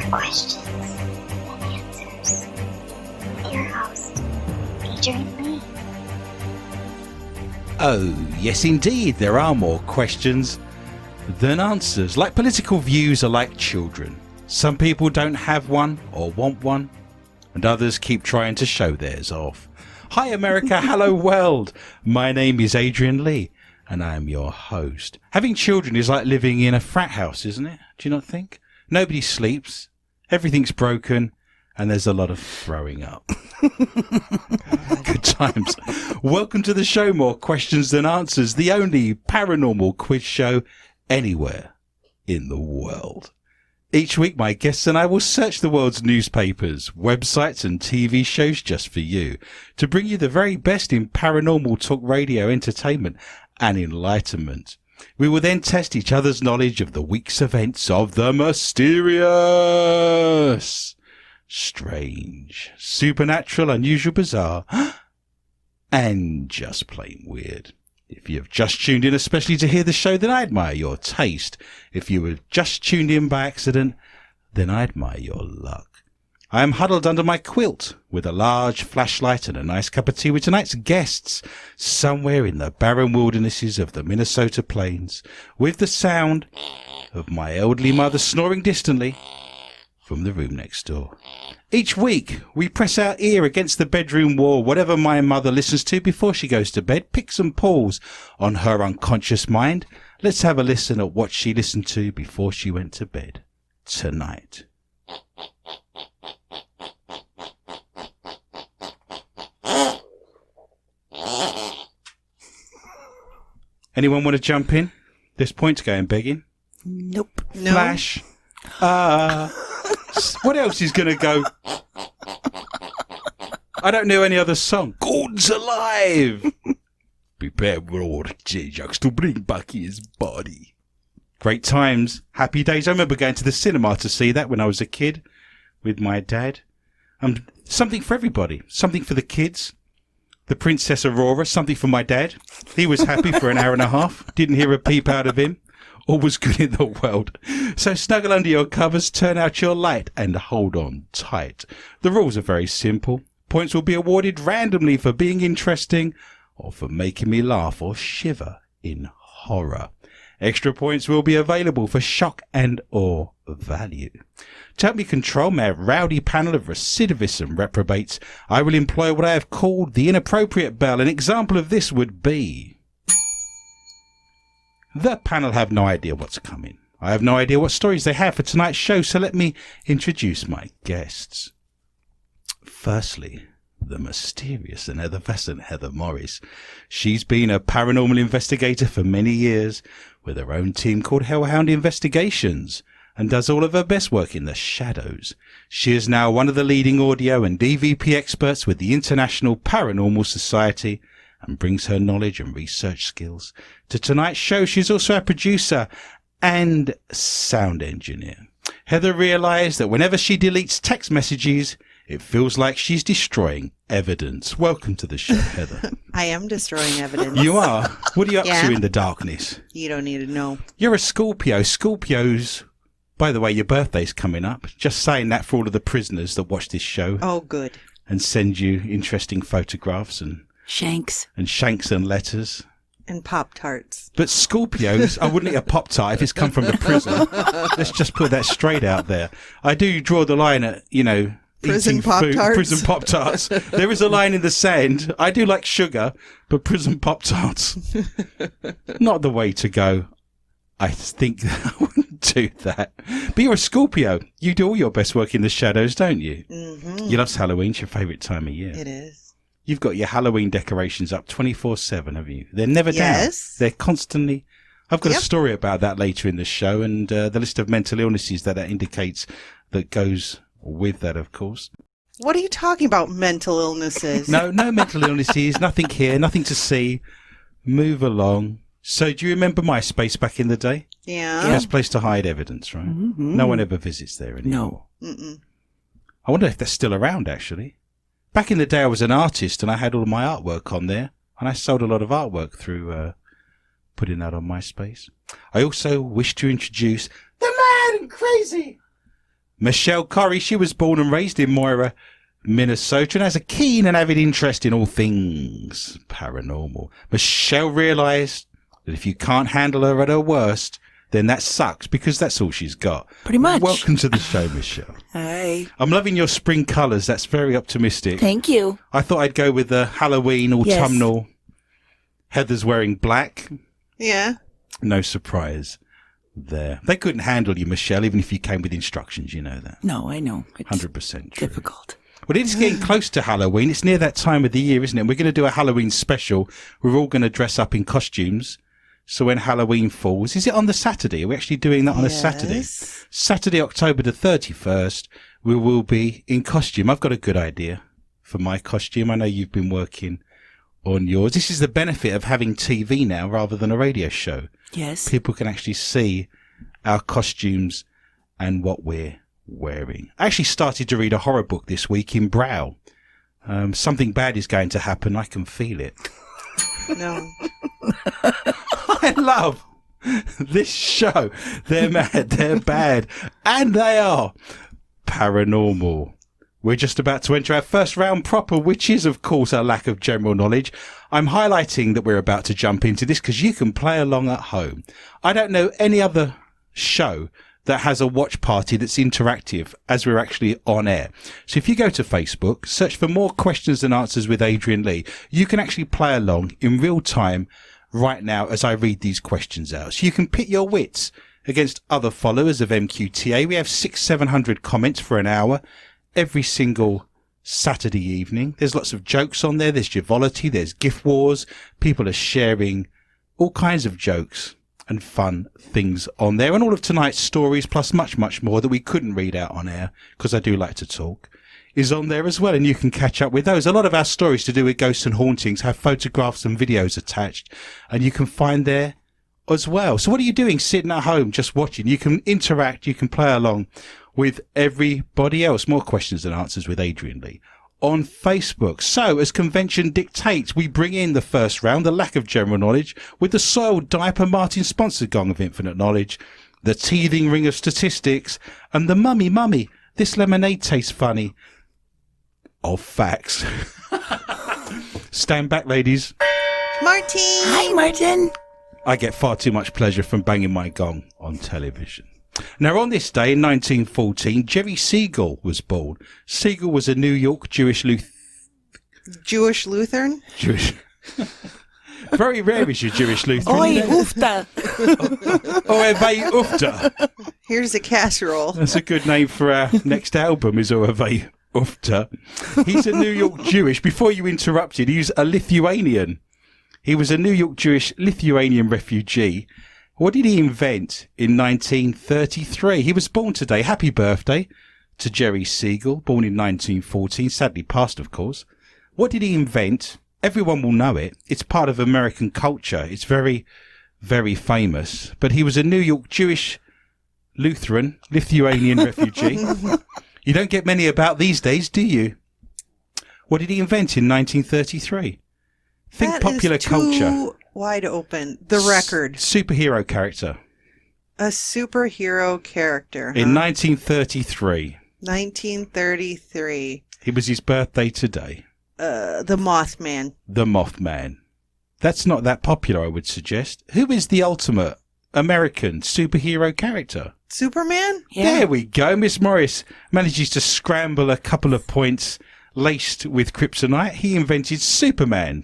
Questions and answers. Your host, Adrian Lee. Oh, yes indeed, there are more questions than answers. Like political views are like children. Some people don't have one or want one, and others keep trying to show theirs off. Hi America, hello world. My name is Adrian Lee, and I am your host. Having children is like living in a frat house, isn't it? Do you not think? Nobody sleeps, everything's broken, and there's a lot of throwing up. Good times. Welcome to the show, More Questions Than Answers, the only paranormal quiz show anywhere in the world. Each week, my guests and I will search the world's newspapers, websites and TV shows just for you, to bring you the very best in paranormal talk radio entertainment and enlightenment. We will then test each other's knowledge of the week's events of the mysterious, strange, supernatural, unusual, bizarre, and just plain weird. If you have just tuned in especially to hear the show, then I admire your taste. If you have just tuned in by accident, then I admire your luck. I am huddled under my quilt with a large flashlight and a nice cup of tea with tonight's guests, somewhere in the barren wildernesses of the Minnesota plains, with the sound of my elderly mother snoring distantly from the room next door. Each week, we press our ear against the bedroom wall, whatever my mother listens to before she goes to bed, picks and pulls on her unconscious mind. Let's have a listen at what she listened to before she went to bed tonight. Anyone want to jump in? This point's going begging. Nope. Flash. What else is going to go? I don't know any other song. Gordon's alive. Prepare for all the J-Jocks to bring back his body. Great times. Happy days. I remember going to the cinema to see that when I was a kid with my dad. Something for everybody. Something for the kids. The Princess Aurora. Something for my dad. He was happy for an hour and a half. Didn't hear a peep out of him. All was good in the world. So snuggle under your covers, turn out your light, and hold on tight. The rules are very simple. Points will be awarded randomly for being interesting or for making me laugh or shiver in horror. Extra points will be available for shock and awe value. To help me control my rowdy panel of recidivists and reprobates, I will employ what I have called the inappropriate bell. An example of this would be... The panel have no idea what's coming. I have no idea what stories they have for tonight's show, so let me introduce my guests. Firstly, the mysterious and effervescent Heather Morris. She's been a paranormal investigator for many years, with her own team called Hellhound Investigations, and does all of her best work in the shadows. She is now one of the leading audio and DVP experts with the International Paranormal Society, and brings her knowledge and research skills to tonight's show. She's also a producer and sound engineer. Heather realized that whenever she deletes text messages, it feels like she's destroying evidence. Welcome to the show, Heather. I am destroying evidence. You are? What are you up Yeah. to in the darkness? You don't need to know. You're a Scorpio. Scorpios, by the way, your birthday's coming up. Just saying that for all of the prisoners that watch this show Oh, good. and send you interesting photographs and Shanks. shanks and letters. And Pop-Tarts. But Scorpios, I wouldn't eat a Pop-Tart if it's come from the prison. Let's just put that straight out there. I do draw the line at, Prison eating food, Pop-Tarts. prison Pop-Tarts. There is a line in the sand. I do like sugar, but prison Pop-Tarts, not the way to go. I think do that. But you're a Scorpio. You do all your best work in the shadows, don't you? Mm-hmm. You love Halloween. It's your favourite time of year. It is. You've got your Halloween decorations up 24/7, have you? They're never Yes. down. They're constantly... I've got Yep. a story about that later in the show, and the list of mental illnesses that indicates that goes with that, of course. What are you talking about, mental illnesses? No mental illnesses, nothing here, nothing to see. Move along. So do you remember MySpace back in the day? Yeah. Best place to hide evidence, right? Mm-hmm. No one ever visits there anymore. No. Mm-mm. I wonder if they're still around, actually. Back in the day, I was an artist, and I had all of my artwork on there, and I sold a lot of artwork through putting that on MySpace. I also wish to introduce the mad and crazy Michelle Curry. She was born and raised in Moira, Minnesota, and has a keen and avid interest in all things paranormal. Michelle realised that if you can't handle her at her worst, then that sucks, because that's all she's got. Pretty much. Welcome to the show, Michelle. Hi. I'm loving your spring colours. That's very optimistic. Thank you. I thought I'd go with the Halloween autumnal. Heather's wearing black. Yeah. No surprise there. They couldn't handle you, Michelle, even if you came with instructions. You know that. No, I know. It's 100% true. difficult. Well, it's getting close to Halloween. It's near that time of the year, isn't it? We're going to do a Halloween special. We're all going to dress up in costumes. So when Halloween falls, is it on the Saturday? Are we actually doing that on a Saturday? Yes. Saturday, October the 31st, we will be in costume. I've got a good idea for my costume. I know you've been working on yours. This is the benefit of having TV now rather than a radio show. Yes. People can actually see our costumes and what we're wearing. I actually started to read a horror book this week in Brow. Something bad is going to happen. I can feel it. No. I love this show. They're mad, they're bad, and they are paranormal. We're just about to enter our first round proper, which is, of course, a lack of general knowledge. I'm highlighting that we're about to jump into this because you can play along at home. I don't know any other show that has a watch party that's interactive as we're actually on air. So if you go to Facebook, search for More Questions and Answers with Adrian Lee, you can actually play along in real time right now as I read these questions out. So you can pit your wits against other followers of MQTA. We have 600-700 comments for an hour every single Saturday evening. There's lots of jokes on there. There's frivolity. There's gift wars. People are sharing all kinds of jokes and fun things on there. And all of tonight's stories, plus much, much more that we couldn't read out on air, because I do like to talk, is on there as well. And you can catch up with those. A lot of our stories to do with ghosts and hauntings have photographs and videos attached, and you can find there as well. So what are you doing sitting at home just watching? You can interact. You can play along with everybody else. More Questions and Answers with Adrian Lee on Facebook. So, as convention dictates, we bring in the first round, the lack of general knowledge, with the soiled diaper Martin sponsored gong of infinite knowledge, the teething ring of statistics, and the mummy, this lemonade tastes funny of facts. Stand back, ladies. Martin! Hi, Martin. I get far too much pleasure from banging my gong on television. Now, on this day in 1914, Jerry Siegel was born. Siegel was a New York Jewish Lutheran? Very rare is your Jewish Lutheran. Oi, Ufta. Oevei Ufta. Here's a casserole. That's a good name for our next album, is Oevei Ufta. He's a New York Jewish. Before you interrupted, he's a Lithuanian. He was a New York Jewish Lithuanian refugee. What did he invent in 1933? He was born today. Happy birthday to Jerry Siegel, born in 1914. Sadly passed, of course. What did he invent? Everyone will know it. It's part of American culture. It's very, very famous. But he was a New York Jewish Lutheran, Lithuanian refugee. You don't get many about these days, do you? What did he invent in 1933? Think That popular is too culture. wide open. The record. Superhero character. A superhero character. In 1933. 1933. It was his birthday today. The Mothman. The Mothman. That's not that popular, I would suggest. Who is the ultimate American superhero character? Superman? Yeah. There we go. Miss Morris manages to scramble a couple of points laced with kryptonite. He invented Superman.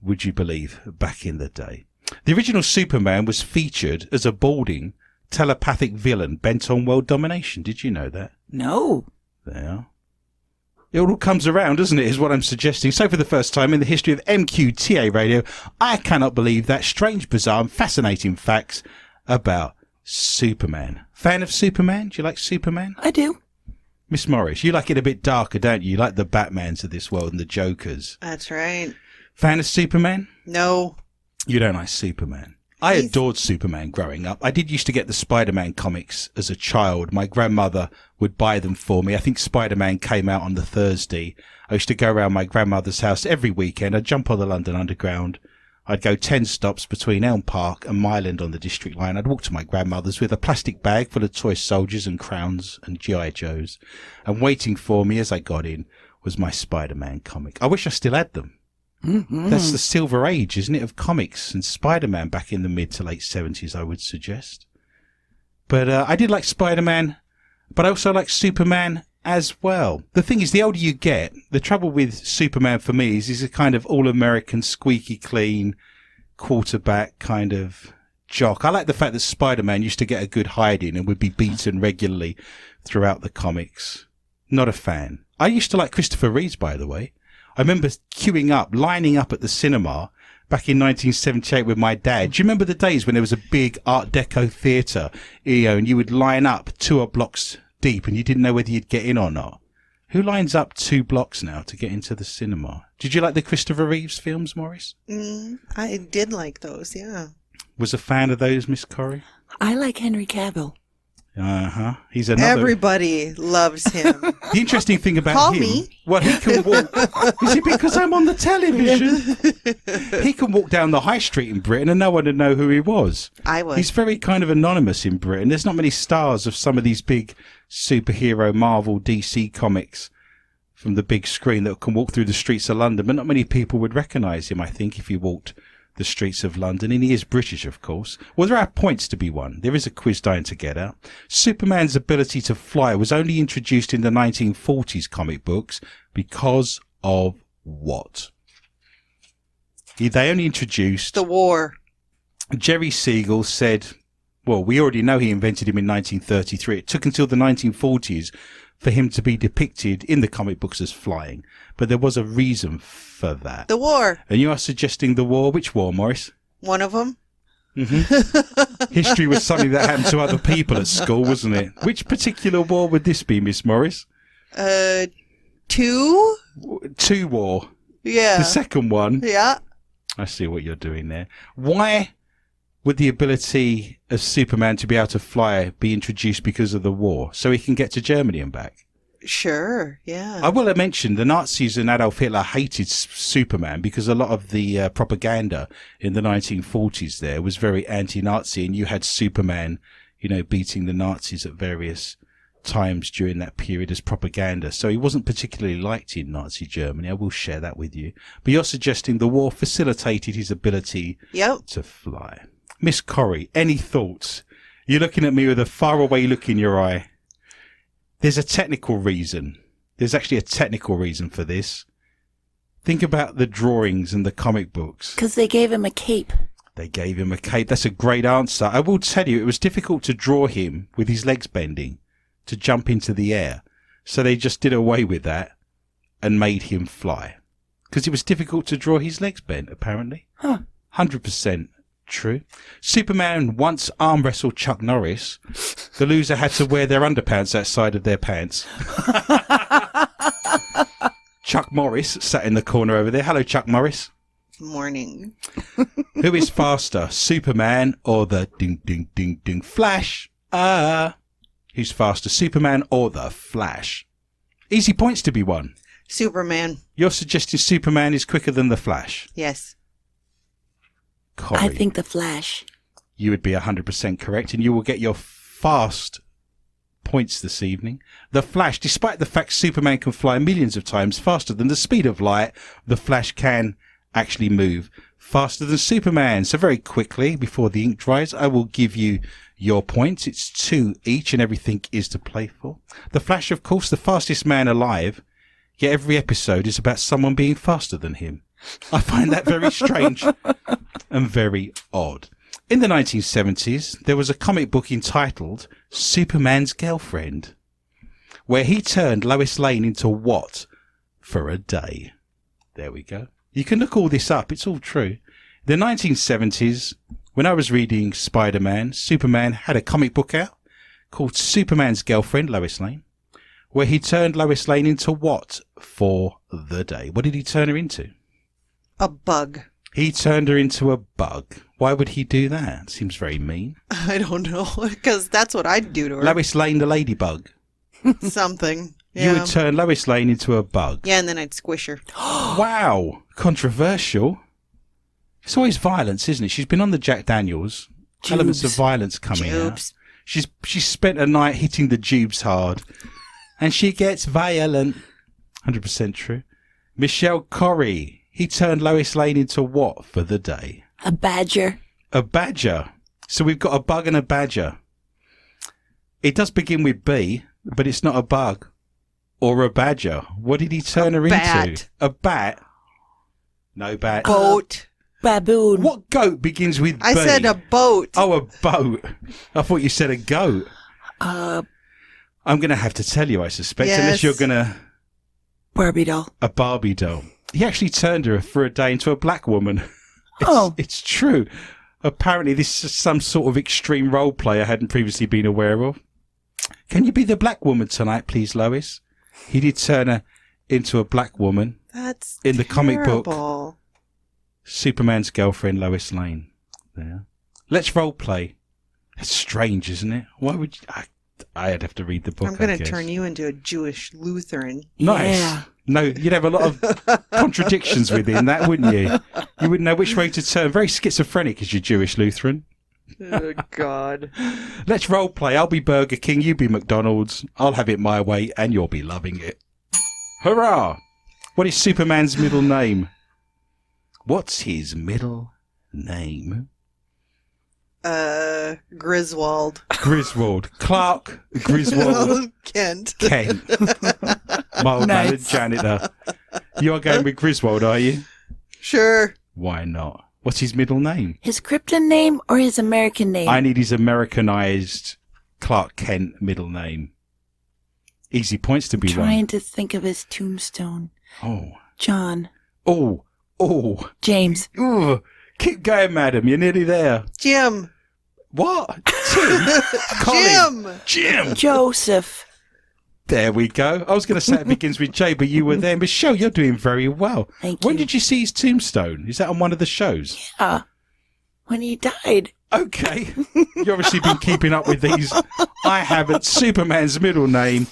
Would you believe, back in the day? The original Superman was featured as a balding telepathic villain bent on world domination. Did you know that? No. There. It all comes around, doesn't it, is what I'm suggesting. So for the first time in the history of MQTA Radio, I cannot believe that strange, bizarre and fascinating facts about Superman. Fan of Superman? Do you like Superman? I do. Miss Morris, you like it a bit darker, don't you? You like the Batmans of this world and the Jokers. That's right. Fan of Superman? No. You don't like Superman. I adored Superman growing up. I did used to get the Spider-Man comics as a child. My grandmother would buy them for me. I think Spider-Man came out on the Thursday. I used to go around my grandmother's house every weekend. I'd jump on the London Underground. I'd go 10 stops between Elm Park and Mile End on the District Line. I'd walk to my grandmother's with a plastic bag full of toy soldiers and crowns and G.I. Joes. And waiting for me as I got in was my Spider-Man comic. I wish I still had them. Mm-hmm. That's the silver age, isn't it, of comics and Spider-Man back in the mid to late 70s, I would suggest. But I did like Spider-Man, but I also like Superman as well. The thing is, the older you get, the trouble with Superman for me is he's a kind of all-American, squeaky clean, quarterback kind of jock. I like the fact that Spider-Man used to get a good hiding and would be beaten regularly throughout the comics. Not a fan. I used to like Christopher Reeves, by the way. I remember queuing up, lining up at the cinema back in 1978 with my dad. Do you remember the days when there was a big Art Deco theatre, and you would line up 2 blocks deep and you didn't know whether you'd get in or not? Who lines up 2 blocks now to get into the cinema? Did you like the Christopher Reeves films, Maurice? I did like those, yeah. Was a fan of those, Miss Corrie? I like Henry Cavill. Uh-huh. He's another... Everybody loves him. The interesting thing about Call him... me. Well, he can walk... Is it because I'm on the television? He can walk down the high street in Britain and no one would know who he was. I was. He's very kind of anonymous in Britain. There's not many stars of some of these big superhero Marvel DC comics from the big screen that can walk through the streets of London, but not many people would recognise him, I think, if he walked the streets of London. And he is British, of course. Well, there are points to be won. There is a quiz dying to get out. Superman's ability to fly was only introduced in the 1940s comic books because of what? They only introduced... The war. Jerry Siegel said, well, we already know he invented him in 1933. It took until the 1940s for him to be depicted in the comic books as flying. But there was a reason for that. The war. And you are suggesting the war. Which war, Maurice? One of them. Mm-hmm. History was something that happened to other people at school, wasn't it? Which particular war would this be, Miss Morris? 2? 2 war. Yeah. The second one. Yeah. I see what you're doing there. Why would the ability of Superman to be able to fly be introduced because of the war? So he can get to Germany and back? Sure, yeah. I will mention the Nazis and Adolf Hitler hated Superman because a lot of the propaganda in the 1940s there was very anti-Nazi, and you had Superman, beating the Nazis at various times during that period as propaganda. So he wasn't particularly liked in Nazi Germany. I will share that with you. But you're suggesting the war facilitated his ability to fly. Miss Corrie, any thoughts? You're looking at me with a faraway look in your eye. There's a technical reason. There's actually a technical reason for this. Think about the drawings and the comic books. Because they gave him a cape. They gave him a cape. That's a great answer. I will tell you, it was difficult to draw him with his legs bending to jump into the air. So they just did away with that and made him fly. Because it was difficult to draw his legs bent, apparently. 100% true. Superman once arm wrestled Chuck Norris. The loser had to wear their underpants outside of their pants. Chuck Morris sat in the corner over there. Hello, Chuck Morris. Morning. Who is faster, Superman or the ding ding ding ding Flash? Who's faster, Superman or the Flash? Easy points to be won. Superman. You're suggesting Superman is quicker than the Flash? Yes. Corrie, I think the Flash. you would be 100% correct, and you will get your fast points this evening. The Flash, despite the fact Superman can fly millions of times faster than the speed of light, the Flash can actually move faster than Superman. So very quickly, before the ink dries, I will give you your points. It's 2 each, and everything is to play for. The Flash, of course, the fastest man alive, yet every episode is about someone being faster than him. I find that very strange and very odd. In the 1970s, there was a comic book entitled Superman's Girlfriend, where he turned Lois Lane into what for a day? There we go. You can look all this up. It's all true. The 1970s, when I was reading Spider-Man, Superman had a comic book out called Superman's Girlfriend, Lois Lane, where he turned Lois Lane into what for the day? What did he turn her into? A bug. He turned her into a bug. Why would he do that? Seems very mean. I don't know, because that's what I'd do to her. Lois Lane the ladybug. Something. You Yeah. would turn Lois Lane into a bug. Yeah, and then I'd squish her. Wow. Controversial. It's always violence, isn't it? She's been on the Jack Daniels. Elements of violence coming out. Jubes. She's spent a night hitting the jubes hard. And she gets violent. 100% true. Michelle Corrie. He turned Lois Lane into what for the day? A badger. A badger. So we've got a bug and a badger. It does begin with B, but it's not a bug or a badger. What did he turn her bat. into? A bat? No bat. Boat. Baboon. What goat begins with B? I said a boat. Oh, a boat. I thought you said a goat. I'm going to have to tell you, I suspect, unless Yes. you're going to... Barbie doll. A Barbie doll. He actually turned her for a day into a black woman. Oh. It's true. Apparently, this is some sort of extreme role play I hadn't previously been aware of. Can you be the black woman tonight, please, Lois? He did turn her into a black woman. That's in the comic book. terrible. Superman's Girlfriend, Lois Lane. There. Let's role play. That's strange, isn't it? Why would you... I'd have to read the book. I'm going I to guess. turn you into a Jewish Lutheran. Nice. Yeah. No, you'd have a lot of contradictions within that, wouldn't you? You wouldn't know which way to turn. Very schizophrenic as your Jewish Lutheran. Oh, God. Let's role play. I'll be Burger King, you be McDonald's. I'll have it my way, and you'll be loving it. Hurrah! What is Superman's middle name? What's his middle name? Griswold. Griswold. Clark Griswold Kent. Kent. Mild-mannered Nice. janitor. You are going with Griswold, are you? Sure. Why not? What's his middle name? His Krypton name or his American name? I need his Americanized Clark Kent middle name. Easy points to be Trying won. to think of his tombstone. Oh. John. Oh. Oh. James. Ooh. Keep going, madam. You're nearly there. Jim. What? Tim? Colin? Jim. Joseph. There we go. I was going to say it begins with J, but you were there. Michelle, you're doing very well. Thank When you. did you see his tombstone? Is that on one of the shows? When he died. Okay. You've obviously been keeping up with these. I haven't. Superman's middle name,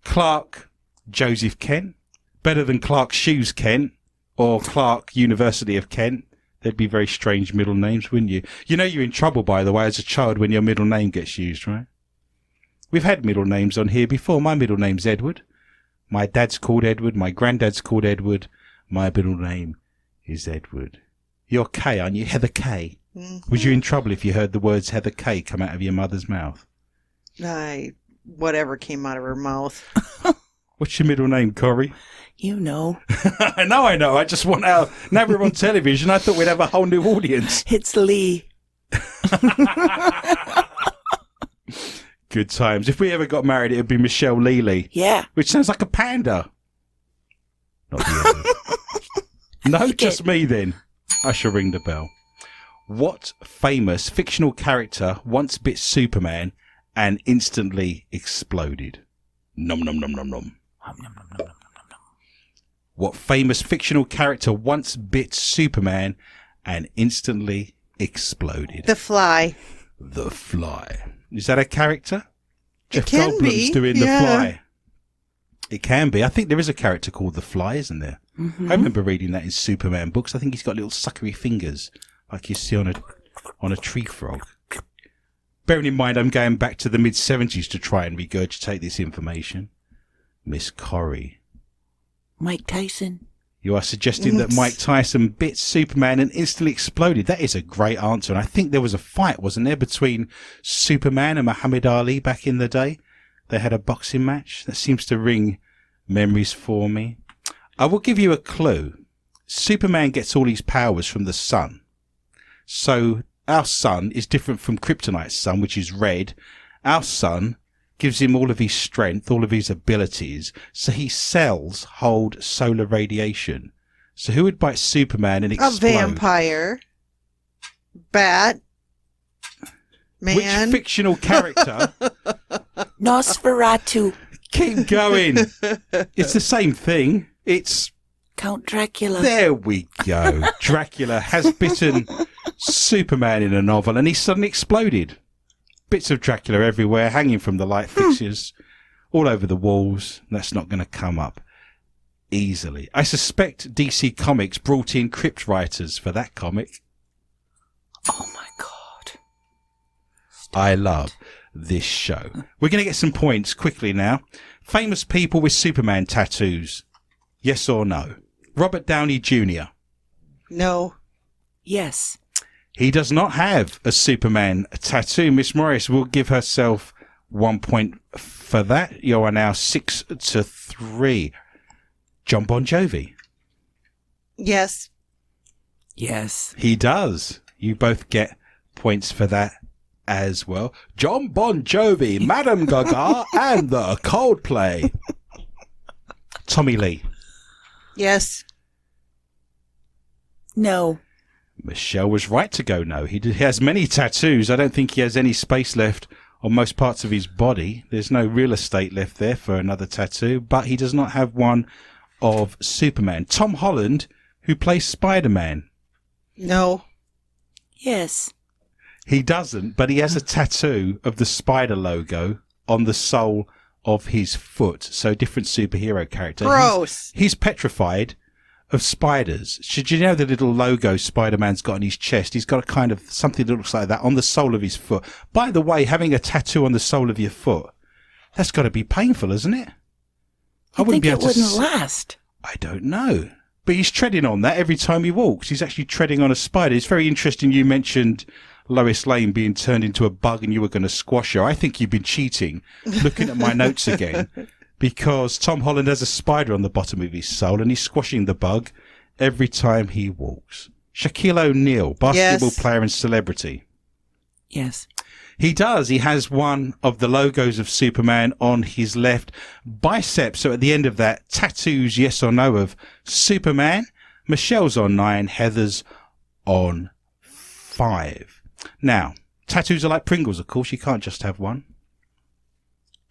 Clark Joseph Kent. Better than Clark Shoes Kent or Clark University of Kent. They'd be very strange middle names, wouldn't you? You know you're in trouble, by the way, as a child when your middle name gets used, right? We've had middle names on here before. My middle name's Edward. My dad's called Edward. My granddad's called Edward. My middle name is Edward. You're Kay, aren't you? Heather Kay. Was you in trouble if you heard the words Heather Kay come out of your mother's mouth? Whatever came out of her mouth. What's your middle name, Corey? You know. I know. I just want out. Now we're on television. I thought we'd have a whole new audience. It's Lee. Good times. If we ever got married, it would be Michelle Lely, Yeah. which sounds like a panda. Not the other. No, just me then. I shall ring the bell. What famous fictional character once bit Superman and instantly exploded? Nom nom nom nom nom. What famous fictional character once bit Superman and instantly exploded? The Fly. The Fly. Is that a character? Jeff can Goldblum's be, doing yeah. The Fly. It can be. I think there is a character called The Fly, isn't there? Mm-hmm. I remember reading that in Superman books. I think he's got little suckery fingers, like you see on a tree frog. Bearing in mind, I'm going back to the mid-70s to try and regurgitate this information. Miss Corrie, Mike Tyson. you are suggesting that Mike Tyson bit Superman and instantly exploded. That is a great answer. And I think there was a fight, wasn't there, between Superman and Muhammad Ali back in the day? They had a boxing match. That seems to ring memories for me. I will give you a clue. Superman gets all his powers from the sun. So our sun is different from Kryptonite's sun, which is red. Our sun gives him all of his strength, all of his abilities, so his cells hold solar radiation. So who would bite Superman and A explode? vampire. Bat. Man. Which fictional character? Nosferatu. Keep going. It's the same thing. It's... Count Dracula. There we go. Dracula has bitten Superman in a novel and he suddenly exploded. Bits of Dracula everywhere, hanging from the light fixtures, all over the walls. That's not going to come up easily. I suspect DC Comics brought in crypt writers for that comic. Oh my god. I love this show. We're going to get some points quickly now. Famous people with Superman tattoos. Yes or no? Robert Downey Jr. No. Yes. He does not have a Superman tattoo. Miss Morris will give herself 1 point for that. You are now 6-3. John Bon Jovi. Yes. Yes. He does. You both get points for that as well. John Bon Jovi, Madame Gaga, and the Coldplay. Tommy Lee. Yes. No. Michelle was right to go no. He has many tattoos. I don't think he has any space left on most parts of his body. There's no real estate left there for another tattoo, but he does not have one of Superman. Tom Holland, who plays Spider-Man. No. Yes. He doesn't, but he has a tattoo of the spider logo on the sole of his foot. So different superhero character. Gross. He's petrified of spiders. Should you know the little logo Spider-Man's got on his chest? He's got a kind of something that looks like that on the sole of his foot. By the way, having a tattoo on the sole of your foot, that's got to be painful, isn't it? I think it wouldn't last. I don't know. But he's treading on that every time he walks. He's actually treading on a spider. It's very interesting you mentioned Lois Lane being turned into a bug and you were going to squash her. I think you've been cheating, looking at my notes again, because Tom Holland has a spider on the bottom of his sole and he's squashing the bug every time he walks. Shaquille O'Neal, basketball player and celebrity. Yes. He does. He has one of the logos of Superman on his left bicep. So at the end of that, tattoos, yes or no, of Superman. Michelle's on 9, Heather's on 5. Now, tattoos are like Pringles, of course. You can't just have one.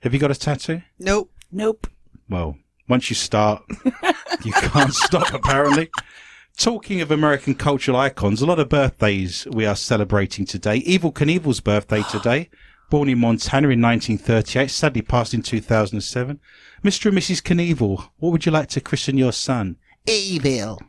Have you got a tattoo? Nope. Nope. Well, once you start, you can't stop, apparently. Talking of American cultural icons, a lot of birthdays we are celebrating today. Evel Knievel's birthday today, born in Montana in 1938, sadly passed in 2007. Mr. and Mrs. Knievel, what would you like to christen your son? Evil.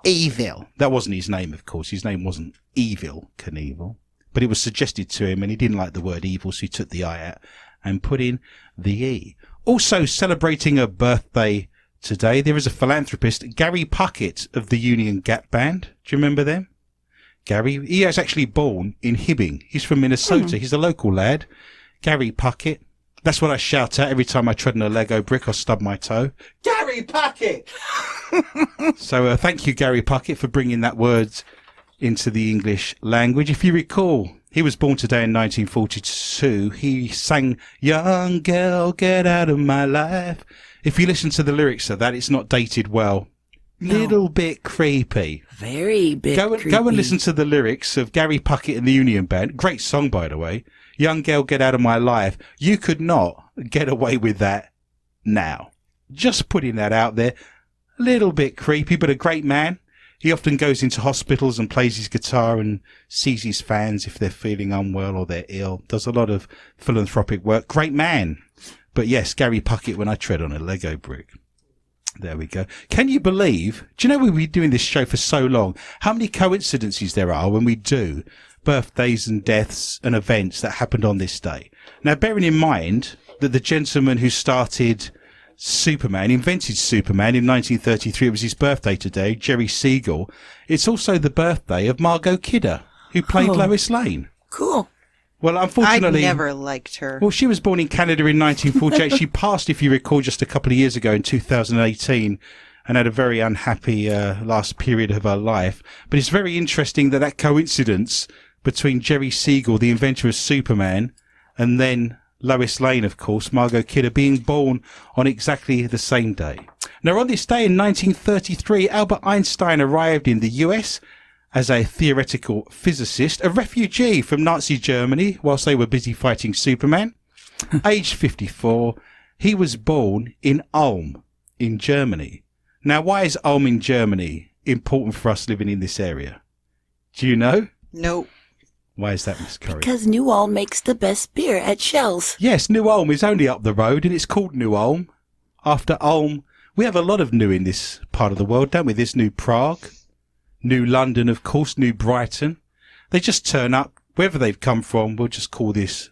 Evil. That wasn't his name, of course. His name wasn't Evil Knievel, but it was suggested to him and he didn't like the word evil, so he took the I out and put in the E. Also celebrating a birthday today, there is a philanthropist, Gary Puckett of the Union Gap Band. Do you remember them? Gary, he was actually born in Hibbing. He's from Minnesota. He's a local lad. Gary Puckett. That's what I shout out every time I tread on a Lego brick or stub my toe. Gary Puckett! So thank you, Gary Puckett, for bringing that word into the English language. If you recall, he was born today in 1942. He sang, "Young girl, get out of my life." If you listen to the lyrics of that, it's not dated well. No. Little bit creepy. Very bit creepy. Go and listen to the lyrics of Gary Puckett and the Union Band. Great song, by the way. Young girl, get out of my life. You could not get away with that now. Just putting that out there. A little bit creepy, but a great man. He often goes into hospitals and plays his guitar and sees his fans if they're feeling unwell or they're ill. Does a lot of philanthropic work. Great man. But yes, Gary Puckett when I tread on a Lego brick. There we go. Can you believe, do you know we've been doing this show for so long, how many coincidences there are when we do birthdays and deaths and events that happened on this day? Now, bearing in mind that the gentleman who started Superman, invented Superman in 1933, it was his birthday today, Jerry Siegel. It's also the birthday of Margot Kidder, who played Lois Lane. Cool. Well, unfortunately, I never liked her. well, she was born in Canada in 1948. She passed, if you recall, just a couple of years ago in 2018 and had a very unhappy last period of her life. But it's very interesting that coincidence between Jerry Siegel, the inventor of Superman, and then Lois Lane, of course, Margot Kidder, being born on exactly the same day. Now, on this day in 1933, Albert Einstein arrived in the US as a theoretical physicist, a refugee from Nazi Germany whilst they were busy fighting Superman. Aged 54, he was born in Ulm in Germany. Now, why is Ulm in Germany important for us living in this area? Do you know? Nope. Why is that, Miss Curry? Because New Ulm makes the best beer at Shell's. Yes, New Ulm is only up the road, and it's called New Ulm. After Ulm, we have a lot of new in this part of the world, don't we? There's New Prague, New London, of course, New Brighton. They just turn up. Wherever they've come from, we'll just call this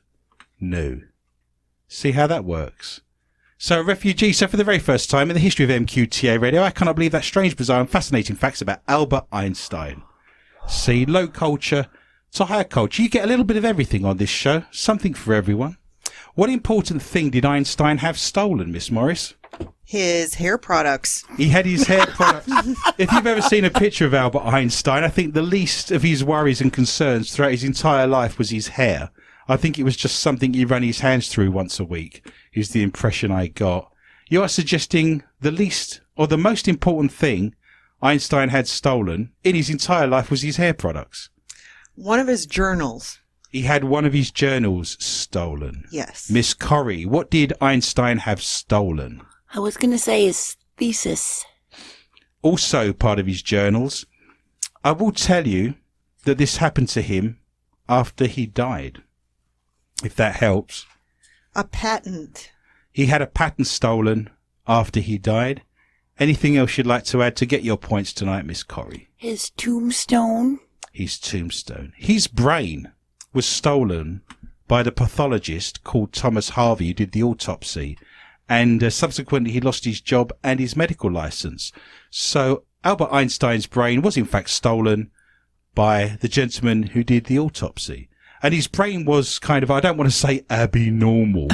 new. See how that works? So, refugee. So, for the very first time in the history of MQTA Radio, I cannot believe that strange, bizarre, and fascinating facts about Albert Einstein. See, low culture to higher culture. You get a little bit of everything on this show. Something for everyone. What important thing did Einstein have stolen, Miss Morris? His hair products. He had his hair products. If you've ever seen a picture of Albert Einstein, I think the least of his worries and concerns throughout his entire life was his hair. I think it was just something he ran his hands through once a week, is the impression I got. You are suggesting the least or the most important thing Einstein had stolen in his entire life was his hair products. One of his journals. He had one of his journals stolen. Yes. Miss Corrie, what did Einstein have stolen? I was going to say his thesis. Also part of his journals. I will tell you that this happened to him after he died, if that helps. A patent. He had a patent stolen after he died. Anything else you'd like to add to get your points tonight, Miss Corrie? His tombstone. His tombstone. His brain was stolen by the pathologist called Thomas Harvey, who did the autopsy, and subsequently he lost his job and his medical license. So Albert Einstein's brain was in fact stolen by the gentleman who did the autopsy. And his brain was kind of, I don't want to say abnormal,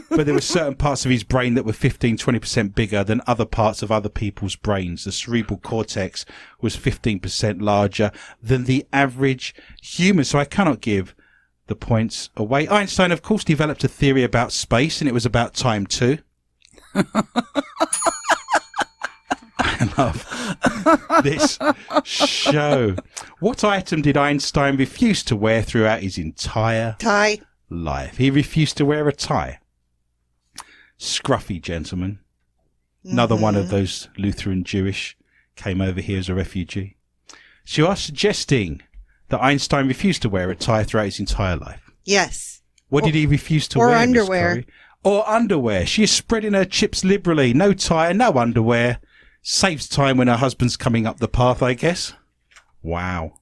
but there were certain parts of his brain that were 15-20% bigger than other parts of other people's brains. The cerebral cortex was 15% larger than the average human. So I cannot give the points away. Einstein, of course, developed a theory about space, and it was about time too. I love this show. What item did Einstein refuse to wear throughout his entire life? He refused to wear a tie. Scruffy gentleman. Another one of those Lutheran Jewish came over here as a refugee. So you are suggesting that Einstein refused to wear a tie throughout his entire life? Yes. What did he refuse to wear? Or underwear. Or underwear. She is spreading her chips liberally. No tie, no underwear. Saves time when her husband's coming up the path, I guess. Wow.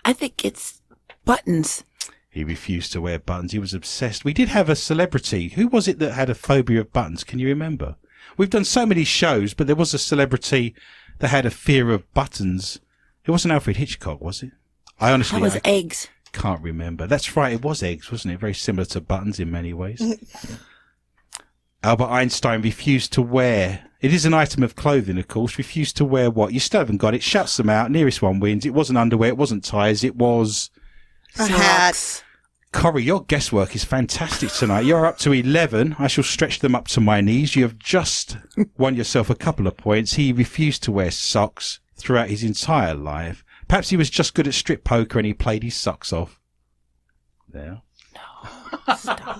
I think it's buttons. He refused to wear buttons. He was obsessed. We did have a celebrity. Who was it that had a phobia of buttons? Can you remember? We've done so many shows, but there was a celebrity that had a fear of buttons. It wasn't Alfred Hitchcock, was it? I honestly eggs. Can't remember. That's right. It was eggs, wasn't it? Very similar to buttons in many ways. Albert Einstein refused to wear. It is an item of clothing, of course. Refused to wear what? You still haven't got it. Shuts them out. Nearest one wins. It wasn't underwear. It wasn't ties. It was a hat. Corrie, your guesswork is fantastic tonight. You're up to 11. I shall stretch them up to my knees. You have just won yourself a couple of points. He refused to wear socks throughout his entire life. Perhaps he was just good at strip poker and he played his socks off. There. No. Stop.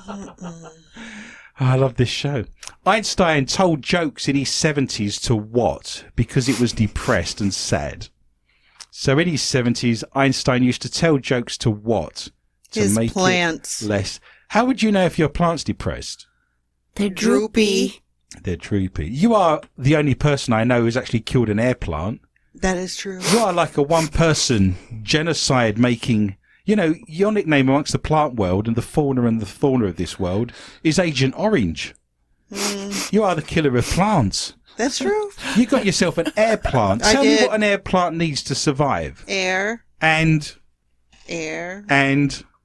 I love this show. Einstein told jokes in his 70s to what? Because it was depressed and sad. So in his 70s, Einstein used to tell jokes to what? To his make plants. It less. How would you know if your plant's depressed? They're droopy. They're droopy. You are the only person I know who's actually killed an air plant. That is true. You are like a one-person genocide making... You know, your nickname amongst the plant world and the fauna of this world is Agent Orange. You are the killer of plants. That's true. You got yourself an air plant. Tell me what an air plant needs to survive. Air. And.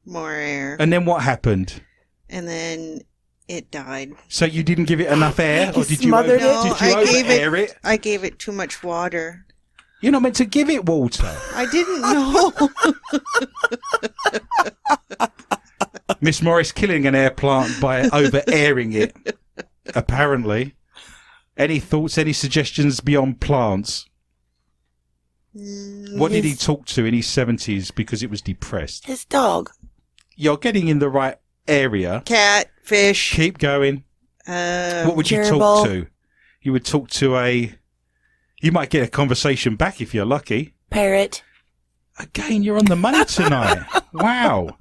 More air. And then what happened? And then it died. So you didn't give it enough air? Or did you smothered over-air it? I gave it too much water. You're not meant to give it water. I didn't know. Miss Morris killing an air plant by over-airing it, apparently. Any thoughts, any suggestions beyond plants? What did he talk to in his 70s because it was depressed? His dog. You're getting in the right area. Cat, fish. Keep going. What would you talk to? You would talk to you might get a conversation back if you're lucky. Parrot. Again, you're on the money tonight. Wow.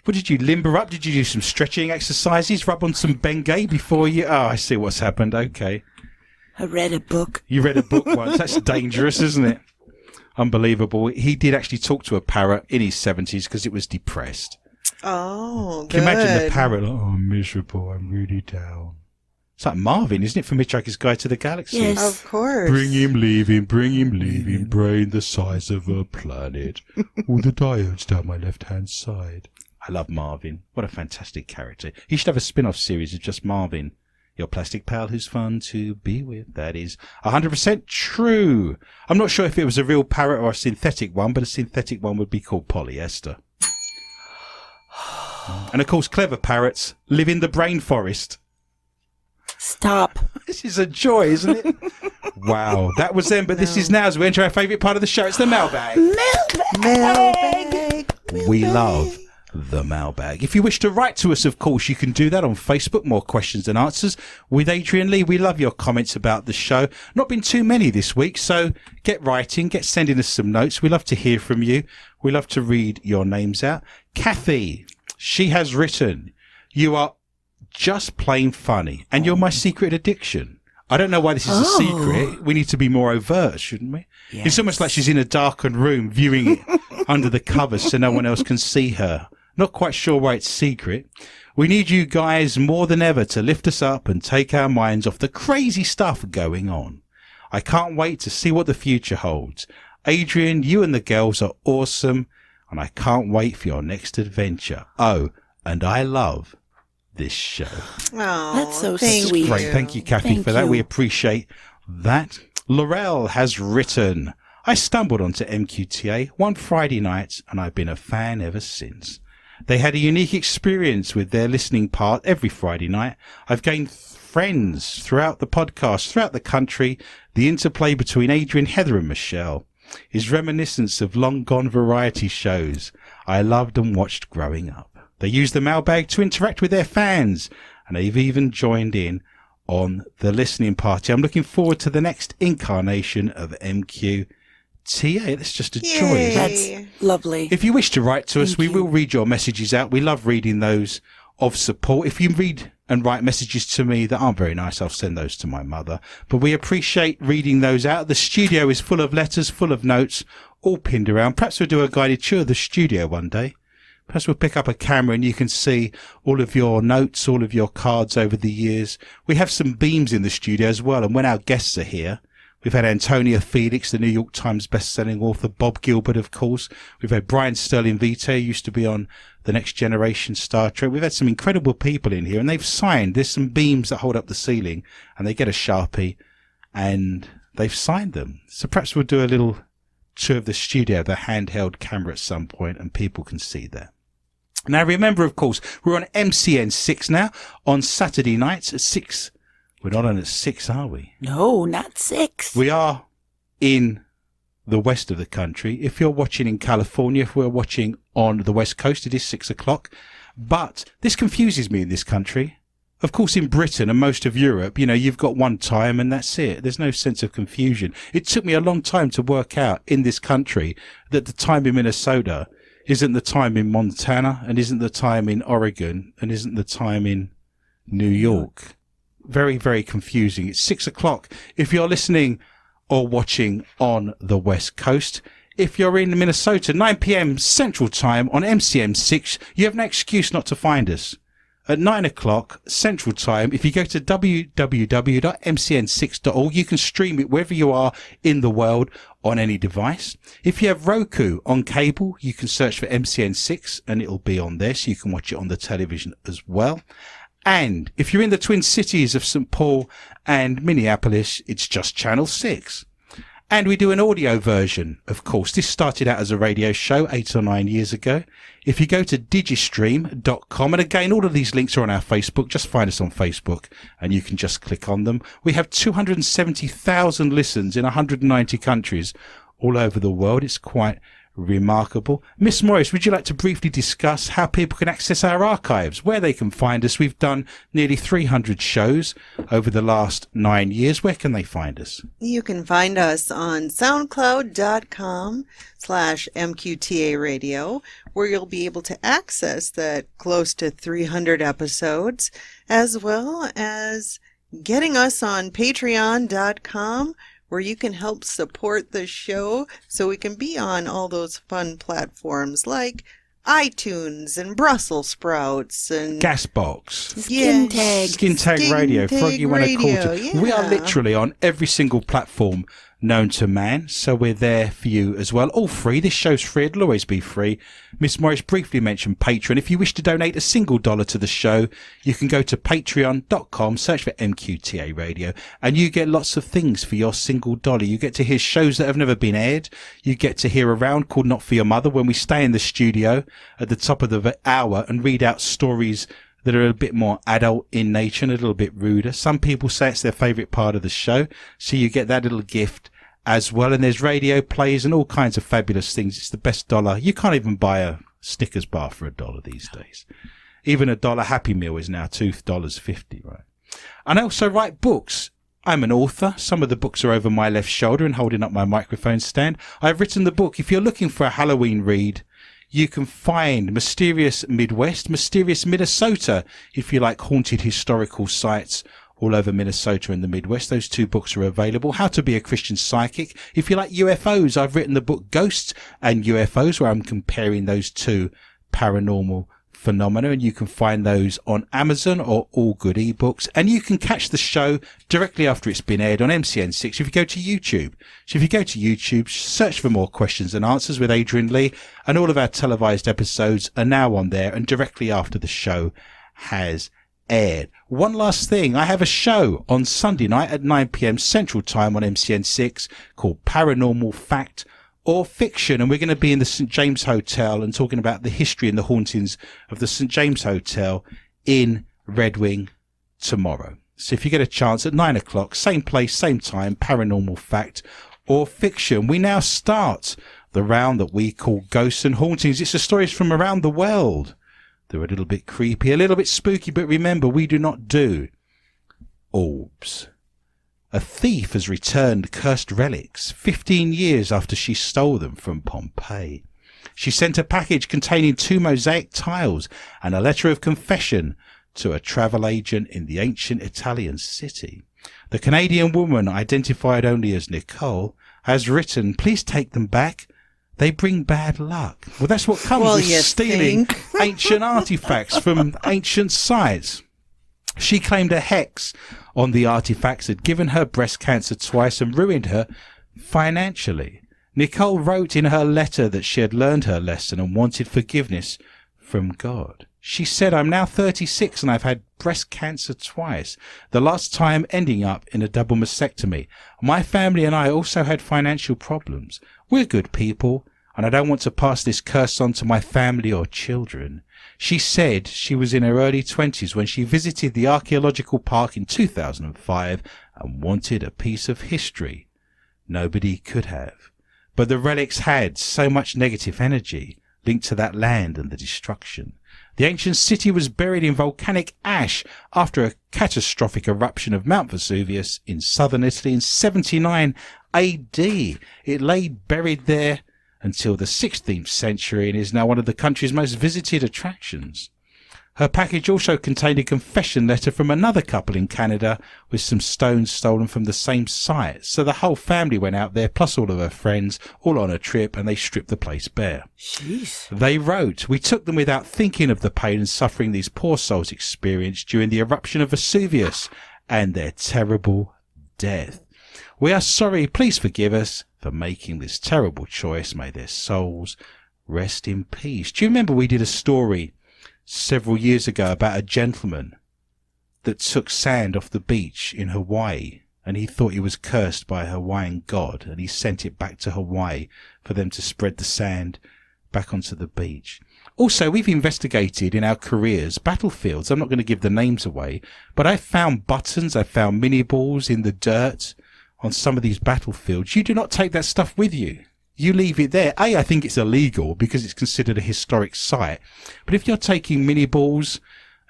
What did you limber up? Did you do some stretching exercises? Rub on some Bengay before you... Oh, I see what's happened. Okay. I read a book. You read a book once. That's dangerous, isn't it? Unbelievable. He did actually talk to a parrot in his 70s because it was depressed. Oh, Can you imagine the good. parrot? Oh, I'm miserable. I'm really down. It's like Marvin, isn't it, from Hitchhiker's Guide to the Galaxy? Yes. Of course. Bring him leaving, brain the size of a planet. All the diodes down my left-hand side. I love Marvin. What a fantastic character. He should have a spin-off series of just Marvin. Your plastic pal who's fun to be with. That is 100% true. I'm not sure if it was a real parrot or a synthetic one, but a synthetic one would be called polyester. And of course, clever parrots live in the brain forest. Stop. This is a joy, isn't it? Wow, that was them, but this is now as we enter our favourite part of the show. It's the mailbag. Mailbag. We love the mailbag. If you wish to write to us, of course, you can do that on Facebook. More questions and answers with Adrian Lee. We love your comments about the show. Not been too many this week, so get writing, get sending us some notes. We love to hear from you. We love to read your names out. Kathy, she has written, you are just plain funny, and you're my secret addiction. I don't know why this is a secret. We need to be more overt, shouldn't we? Yes. It's almost like she's in a darkened room viewing it under the covers so no one else can see her. Not quite sure why it's secret. We need you guys more than ever to lift us up and take our minds off the crazy stuff going on. I can't wait to see what the future holds. Adrian, you and the girls are awesome, and I can't wait for your next adventure. Oh, and I love this show. Oh, That's so thank sweet. Great. Thank you, Kathy, Thank for that. you. We appreciate that. Laurel has written, I stumbled onto MQTA one Friday night, and I've been a fan ever since. They had a unique experience with their listening part every Friday night. I've gained friends throughout the podcast, throughout the country. The interplay between Adrian, Heather and Michelle is reminiscent of long-gone variety shows I loved and watched growing up. They use the mailbag to interact with their fans, and they've even joined in on the listening party. I'm looking forward to the next incarnation of MQTA. That's just a joy. Yay. That's lovely. If you wish to write to us, Thank we you. will read your messages out. We love reading those of support. If you read and write messages to me that aren't very nice, I'll send those to my mother. But we appreciate reading those out. The studio is full of letters, full of notes, all pinned around. Perhaps we'll do a guided tour of the studio one day. Perhaps we'll pick up a camera and you can see all of your notes, all of your cards over the years. We have some beams in the studio as well. And when our guests are here, we've had Antonia Felix, the New York Times best-selling author, Bob Gilbert, of course. We've had Brian Sterling Vitae, used to be on The Next Generation Star Trek. We've had some incredible people in here, and they've signed. There's some beams that hold up the ceiling, and they get a Sharpie, and they've signed them. So perhaps we'll do a little tour of the studio, the handheld camera at some point, and people can see that. Now, remember, of course, we're on MCN6 now, on Saturday nights at 6. We're not on at 6, are we? No, not 6. We are in the west of the country. If you're watching in California, if we're watching on the west coast, it is 6 o'clock. But this confuses me in this country. Of course, in Britain and most of Europe, you know, you've got one time and that's it. There's no sense of confusion. It took me a long time to work out in this country that the time in Minnesota isn't the time in Montana and isn't the time in Oregon and isn't the time in New York. Very, very confusing. It's 6 o'clock if you're listening or watching on the West Coast. If you're in Minnesota, 9 p.m. Central Time on MCM6, you have no excuse not to find us. At 9 o'clock Central Time, if you go to www.mcn6.org, you can stream it wherever you are in the world on any device. If you have Roku on cable, you can search for MCN6 and it'll be on there, so you can watch it on the television as well. And if you're in the Twin Cities of St. Paul and Minneapolis, it's just Channel 6. And we do an audio version, of course. This started out as a radio show 8 or 9 years ago. If you go to digistream.com, and again, all of these links are on our Facebook. Just find us on Facebook and you can just click on them. We have 270,000 listens in 190 countries all over the world. It's quite remarkable. Miss Morris, would you like to briefly discuss how people can access our archives, where they can find us? We've done nearly 300 shows over the last 9 years. Where can they find us? You can find us on soundcloud.com/MQTA Radio, where you'll be able to access that close to 300 episodes, as well as getting us on patreon.com, where you can help support the show so we can be on all those fun platforms like iTunes and Brussels sprouts and Gasbox, Skin Tag Radio, Froggy One a Quarter. Yeah. We are literally on every single platform known to man, so we're there for you as well. All free. This show's free. It'll always be free. Miss Morris briefly mentioned Patreon. If you wish to donate a single dollar to the show, you can go to patreon.com, search for MQTA Radio, and you get lots of things for your single dollar. You get to hear shows that have never been aired. You get to hear a round called Not For Your Mother, when we stay in the studio at the top of the hour and read out stories that are a bit more adult in nature and a little bit ruder. Some people say it's their favourite part of the show, so you get that little gift as well. And there's radio plays and all kinds of fabulous things. It's the best dollar. You can't even buy a Snickers bar for $1 these days. Even $1 Happy Meal is now $2.50, right? And I also write books. I'm an author. Some of the books are over my left shoulder and holding up my microphone stand. I've written the book. If you're looking for a Halloween read, you can find Mysterious Midwest, Mysterious Minnesota, if you like haunted historical sites all over Minnesota and the Midwest. Those two books are available. How to Be a Christian Psychic. If you like UFOs, I've written the book Ghosts and UFOs, where I'm comparing those two paranormal phenomena, and you can find those on Amazon or all good ebooks. And you can catch the show directly after it's been aired on MCN6 if you go to YouTube. So if you go to YouTube, search for More Questions and Answers with Adrian Lee, and all of our televised episodes are now on there and directly after the show has aired. One last thing, I have a show on Sunday night at 9 p.m. Central Time on MCN6 called Paranormal Fact or Fiction, and we're going to be in the St. James Hotel and talking about the history and the hauntings of the St. James Hotel in Red Wing tomorrow. So if you get a chance at 9 o'clock, same place, same time, Paranormal Fact or Fiction. We now start the round that we call Ghosts and Hauntings. It's the stories from around the world. They're a little bit creepy, a little bit spooky, but remember, we do not do orbs. A thief has returned cursed relics 15 years after she stole them from Pompeii. She sent a package containing 2 mosaic tiles and a letter of confession to a travel agent in the ancient Italian city. The Canadian woman, identified only as Nicole, has written, "Please take them back. They bring bad luck." Well, that's what comes with stealing ancient artifacts from ancient sites. She claimed a hex on the artifacts had given her breast cancer twice and ruined her financially. Nicole wrote in her letter that she had learned her lesson and wanted forgiveness from God. She said, "I'm now 36 and I've had breast cancer twice, the last time ending up in a double mastectomy. My family and I also had financial problems. We're good people, and I don't want to pass this curse on to my family or children." She said she was in her early 20s when she visited the archaeological park in 2005 and wanted a piece of history nobody could have. But the relics had so much negative energy linked to that land and the destruction. The ancient city was buried in volcanic ash after a catastrophic eruption of Mount Vesuvius in southern Italy in 79 AD. It lay buried there until the 16th century and is now one of the country's most visited attractions. Her package also contained a confession letter from another couple in Canada with some stones stolen from the same site. So the whole family went out there, plus all of her friends, all on a trip, and they stripped the place bare. Jeez. They wrote, "We took them without thinking of the pain and suffering these poor souls experienced during the eruption of Vesuvius and their terrible death. We are sorry. Please forgive us for making this terrible choice. May their souls rest in peace." Do you remember we did a story several years ago about a gentleman that took sand off the beach in Hawaii and he thought he was cursed by a Hawaiian god, and he sent it back to Hawaii for them to spread the sand back onto the beach. Also, we've investigated in our careers battlefields. I'm not going to give the names away, but I found buttons, I found mini balls in the dirt on some of these battlefields. You do not take that stuff with you. You leave it there. I think it's illegal because it's considered a historic site. But if you're taking mini balls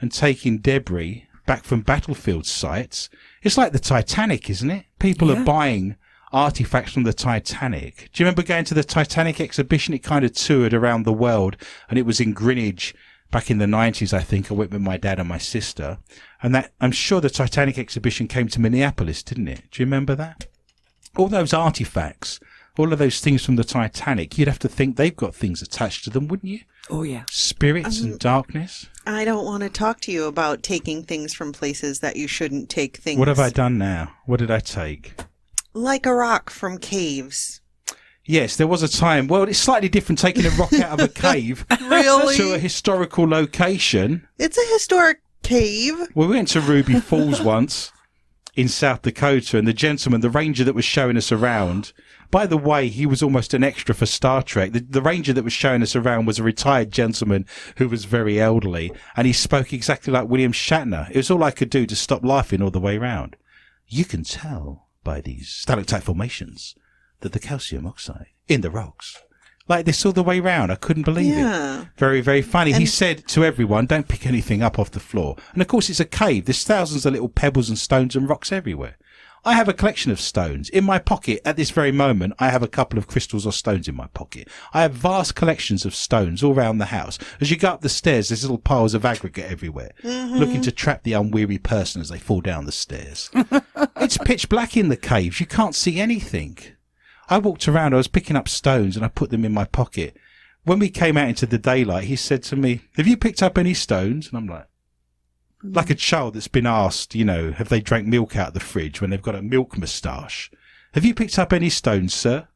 and taking debris back from battlefield sites, it's like the Titanic, isn't it? People are buying artifacts from the Titanic. Do you remember going to the Titanic exhibition? It kind of toured around the world, and it was in Greenwich back in the 90s, I think. I went with my dad and my sister, and that, I'm sure the Titanic exhibition came to Minneapolis, didn't it? Do you remember that? All those artifacts, all of those things from the Titanic, you'd have to think they've got things attached to them, wouldn't you? Oh, yeah. Spirits and darkness. I don't want to talk to you about taking things from places that you shouldn't take things. What have I done now? What did I take? Like a rock from caves. Yes, there was a time. Well, it's slightly different taking a rock out of a cave Really? to a historical location. It's a historic cave. Well, we went to Ruby Falls once in South Dakota, and the gentleman, the ranger that was showing us around, by the way, he was almost an extra for Star Trek. The ranger that was showing us around was a retired gentleman who was very elderly, and he spoke exactly like William Shatner. It was all I could do to stop laughing all the way around. You can tell by these stalactite formations that the calcium oxide in the rocks, like this all the way round. I couldn't believe it. Very, very funny. He said to everyone, don't pick anything up off the floor. And of course, it's a cave. There's thousands of little pebbles and stones and rocks everywhere. I have a collection of stones in my pocket at this very moment. I have a couple of crystals or stones in my pocket. I have vast collections of stones all around the house. As you go up the stairs, there's little piles of aggregate everywhere, looking to trap the unweary person as they fall down the stairs. It's pitch black in the caves. You can't see anything. I walked around, I was picking up stones and I put them in my pocket. When we came out into the daylight, he said to me, have you picked up any stones? And I'm like a child that's been asked, you know, have they drank milk out of the fridge when they've got a milk moustache? Have you picked up any stones, sir?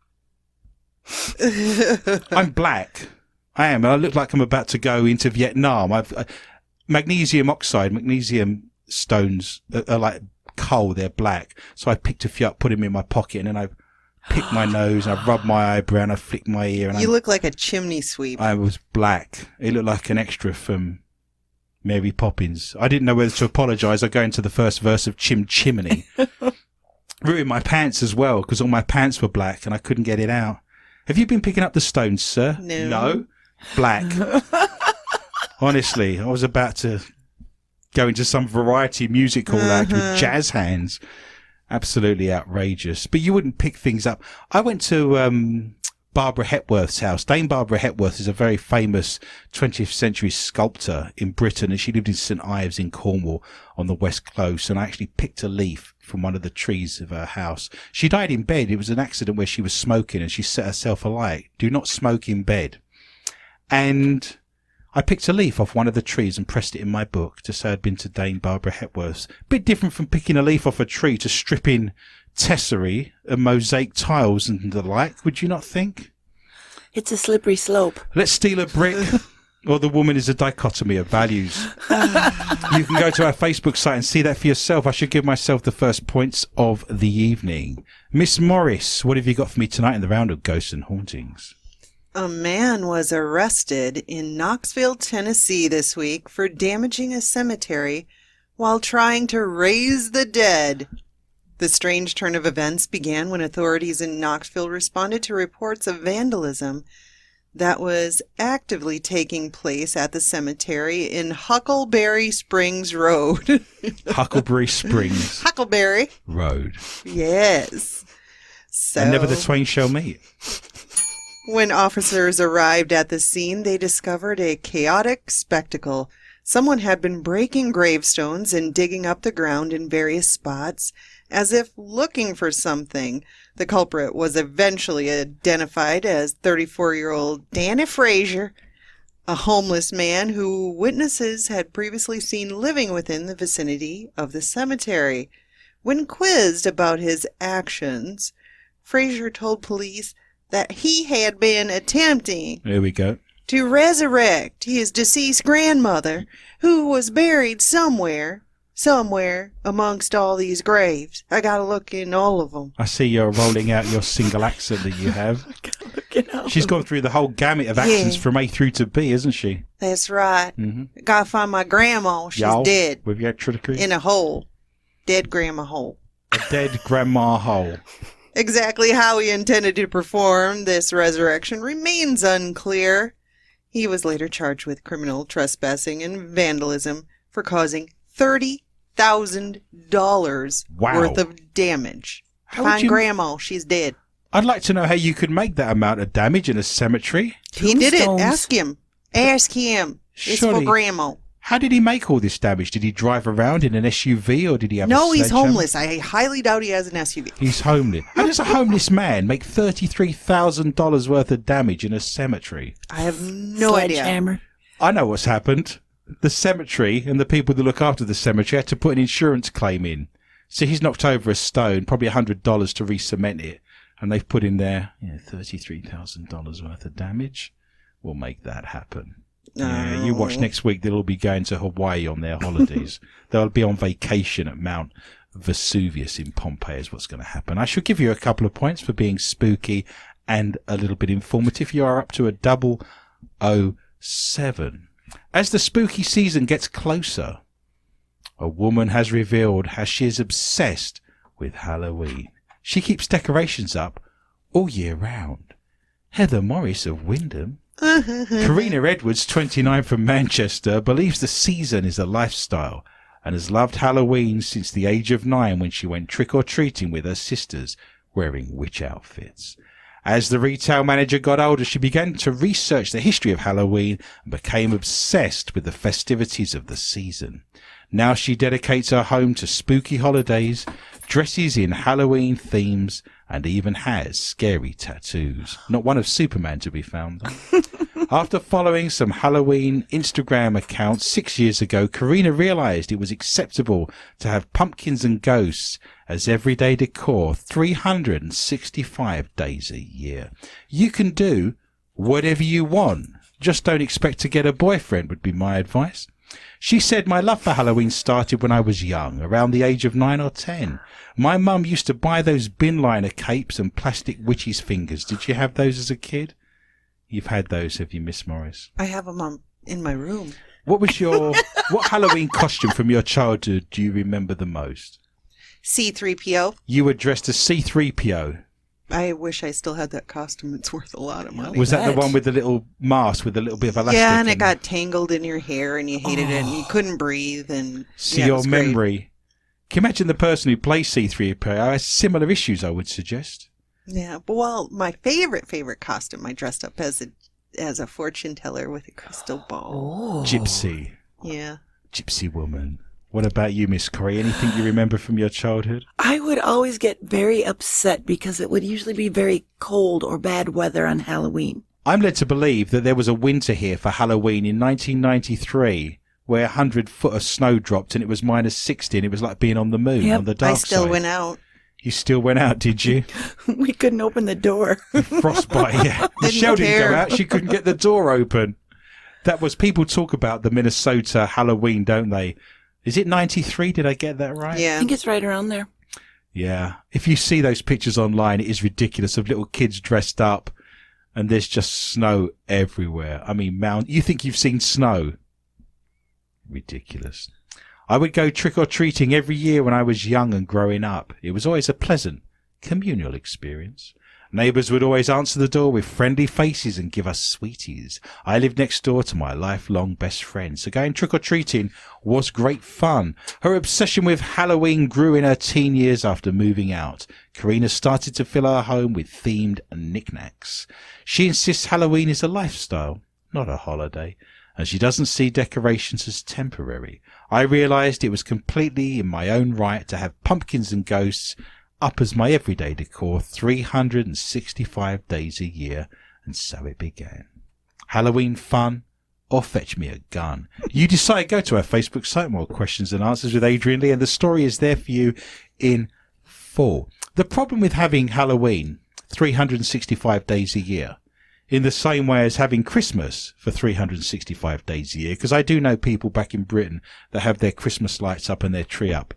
I'm black. I am. And I look like I'm about to go into Vietnam. Magnesium oxide, magnesium stones are like coal. They're black. So I picked a few up, put them in my pocket, and then I picked my nose, and I rubbed my eyebrow, and I flicked my ear. And You look like a chimney sweep. I was black. It looked like an extra from Mary Poppins. I didn't know whether to apologise or go into the first verse of Chim Chimney. Ruined my pants as well, because all my pants were black and I couldn't get it out. Have you been picking up the stones, sir? No. Black. Honestly, I was about to go into some variety musical act with jazz hands. Absolutely outrageous. But you wouldn't pick things up. I went to Barbara Hepworth's house. Dame Barbara Hepworth is a very famous 20th century sculptor in Britain, and she lived in St Ives in Cornwall on the west coast, and I actually picked a leaf from one of the trees of her house. She died in bed. It was an accident where she was smoking and she set herself alight. Do not smoke in bed. And I picked a leaf off one of the trees and pressed it in my book to say I'd been to Dame Barbara Hepworth's. Bit different from picking a leaf off a tree to stripping tesserae and mosaic tiles and the like, would you not think? It's a slippery slope. Let's steal a brick, or the woman is a dichotomy of values. You can go to our Facebook site and see that for yourself. I should give myself the first points of the evening. Miss Morris, what have you got for me tonight in the round of ghosts and hauntings? A man was arrested in Knoxville, Tennessee this week for damaging a cemetery while trying to raise the dead. The strange turn of events began when authorities in Knoxville responded to reports of vandalism that was actively taking place at the cemetery in Huckleberry Springs Road. Huckleberry Springs Huckleberry Road. Yes. So, And never the twain shall meet. when officers arrived at the scene, they discovered a chaotic spectacle. Someone had been breaking gravestones and digging up the ground in various spots, as if looking for something. The culprit was eventually identified as 34-year-old Danny Frazier, a homeless man who witnesses had previously seen living within the vicinity of the cemetery. When quizzed about his actions, Frazier told police that he had been attempting Here we go. to resurrect his deceased grandmother, who was buried somewhere somewhere amongst all these graves. I gotta look in all of them. I see you're rolling out your single accent that you have. She's gone through the whole gamut of accents from A through to B, isn't she? That's right. Mm-hmm. Gotta find my grandma. She's dead. With your trickery? In a hole. Dead grandma hole. A dead grandma hole. Exactly how he intended to perform this resurrection remains unclear. He was later charged with criminal trespassing and vandalism for causing $30,000 worth of damage. Find Grandma. She's dead. I'd like to know how you could make that amount of damage in a cemetery. He did it. Ask him. Ask him. It's for Grandma. How did he make all this damage? Did he drive around in an SUV or did he have No, he's homeless. I highly doubt he has an SUV. He's homeless. How does a homeless man make $33,000 worth of damage in a cemetery? I have no idea. I know what's happened. The cemetery and the people that look after the cemetery had to put an insurance claim in. So he's knocked over a stone, probably $100 to re-cement it. And they've put in there, $33,000 worth of damage. We'll make that happen. Yeah, you watch next week. They'll all be going to Hawaii on their holidays. They'll be on vacation at Mount Vesuvius in Pompeii is what's going to happen. I should give you a couple of points for being spooky and a little bit informative. You are up to a 007. As the spooky season gets closer, a woman has revealed how she is obsessed with Halloween. She keeps decorations up all year round. Heather Morris of Wyndham. Karina Edwards, 29 from Manchester, believes the season is a lifestyle and has loved Halloween since the age of 9 when she went trick-or-treating with her sisters wearing witch outfits. As the retail manager got older, she began to research the history of Halloween and became obsessed with the festivities of the season. Now she dedicates her home to spooky holidays, dresses in Halloween themes, and even has scary tattoos. Not one of Superman to be found, though. After following some Halloween Instagram accounts 6 years ago, Karina realised it was acceptable to have pumpkins and ghosts as everyday decor 365 days a year. You can do whatever you want. Just don't expect to get a boyfriend would be my advice. She said, my love for Halloween started when I was young, around the age of 9 or 10. My mum used to buy those bin liner capes and plastic witches' fingers. Did you have those as a kid? You've had those, have you, Miss Morris? I have them in my room. What was what Halloween costume from your childhood do you remember the most? C-3PO. You were dressed as C-3PO. I wish I still had that costume. It's worth a lot of money. Was that the one with the little mask with a little bit of elastic? Yeah, and it got tangled in your hair and you hated it and you couldn't breathe. And see, your memory. Can you imagine the person who plays C-3PO has similar issues, I would suggest? Yeah, but well, my favorite costume, I dressed up as a fortune teller with a crystal ball. Oh. Gypsy. Yeah. Gypsy woman. What about you, Miss Corey? Anything you remember from your childhood? I would always get very upset because it would usually be very cold or bad weather on Halloween. I'm led to believe that there was a winter here for Halloween in 1993 where 100 foot of snow dropped and it was minus 60 and it was like being on the moon on the dark side. I still went out. You still went out, did you? We couldn't open the door. Frostbite, yeah. Michelle didn't go out. She couldn't get the door open. That was, people talk about the Minnesota Halloween, don't they? Is it 93? Did I get that right? Yeah. I think it's right around there. Yeah. If you see those pictures online, it is ridiculous of little kids dressed up and there's just snow everywhere. I mean, you think you've seen snow? Ridiculous. I would go trick-or-treating every year when I was young and growing up. It was always a pleasant, communal experience. Neighbours would always answer the door with friendly faces and give us sweeties. I lived next door to my lifelong best friend, so going trick-or-treating was great fun. Her obsession with Halloween grew in her teen years after moving out. Karina started to fill her home with themed knickknacks. She insists Halloween is a lifestyle, not a holiday, and she doesn't see decorations as temporary. I realised it was completely in my own right to have pumpkins and ghosts up as my everyday decor 365 days a year, and so it began. Halloween fun or fetch me a gun? You decide. Go to our Facebook site, more questions and answers with Adrian Lee, and the story is there for you in full. The problem with having Halloween 365 days a year in the same way as having Christmas for 365 days a year, because I do know people back in Britain that have their Christmas lights up and their tree up